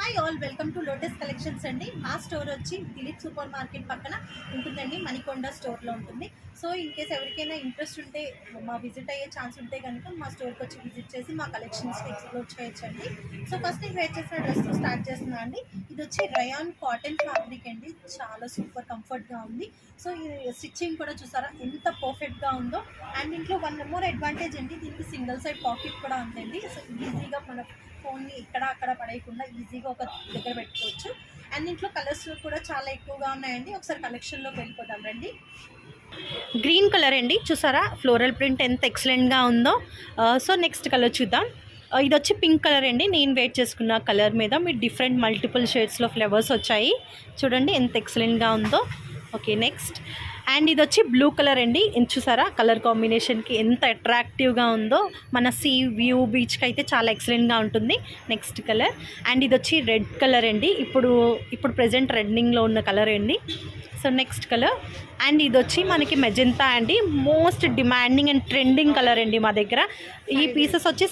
Hi all, welcome to lotus collections అండి. మా store వచ్చి దిలీప్ సూపర్ మార్కెట్ పక్కన ఉంటుందండి, మణికొండ స్టోర్లో ఉంటుంది. సో ఇన్ కేస్ ఎవరికైనా ఇంట్రెస్ట్ ఉంటే, మా విజిట్ అయ్యే ఛాన్స్ ఉంటే కనుక మా స్టోర్కి వచ్చి విజిట్ చేసి మా కలెక్షన్స్ని ఎక్స్ప్లోర్ చేయొచ్చండి. సో ఫస్ట్ నేను వేర్ చేసిన డ్రెస్ స్టార్ట్ చేస్తున్నాను అండి. ఇది వచ్చి రయాన్ కాటన్ ఫ్యాబ్రిక్ అండి, చాలా సూపర్ కంఫర్ట్గా ఉంది. సో ఈ స్టిచ్చింగ్ కూడా చూసారా ఎంత పర్ఫెక్ట్గా ఉందో. అండ్ ఇంట్లో వన్ మోర్ అడ్వాంటేజ్ అండి, దీనికి సింగిల్ సైడ్ పాకెట్ కూడా ఉందండి. సో ఈజీగా మన ఫోన్ని ఇక్కడ అక్కడ పడేయకుండా ఈజీగా ఒక దగ్గర పెట్టుకోవచ్చు. అండ్ ఇంట్లో కలర్స్ కూడా చాలా ఎక్కువగా ఉన్నాయండి. ఒకసారి కలెక్షన్లోకి వెళ్ళిపోదాం రండి. గ్రీన్ కలర్ అండి, చూసారా ఫ్లోరల్ ప్రింట్ ఎంత ఎక్సలెంట్గా ఉందో. సో నెక్స్ట్ కలర్ చూద్దాం. ఇది వచ్చి పింక్ కలర్ అండి. నేను వెయిట్ చేసుకున్న కలర్ మీద మీరు డిఫరెంట్ మల్టిపుల్ షేడ్స్లో ఫ్లవర్స్ వచ్చాయి, చూడండి ఎంత ఎక్సలెంట్గా ఉందో. Okay next. అండ్ ఇది వచ్చి బ్లూ కలర్ అండి, చూసారా కలర్ కాంబినేషన్కి ఎంత అట్రాక్టివ్గా ఉందో. మన సీ వ్యూ బీచ్కి అయితే చాలా ఎక్సలెంట్గా ఉంటుంది. Next colour. అండ్ ఇది వచ్చి రెడ్ కలర్ అండి, ఇప్పుడు ప్రజెంట్ ట్రెండింగ్లో ఉన్న కలర్ అండి. So next colour. అండ్ ఇది వచ్చి మనకి మెజెంతా అండి, most demanding and trending colour అండి మా దగ్గర. ఈ పీసెస్ వచ్చి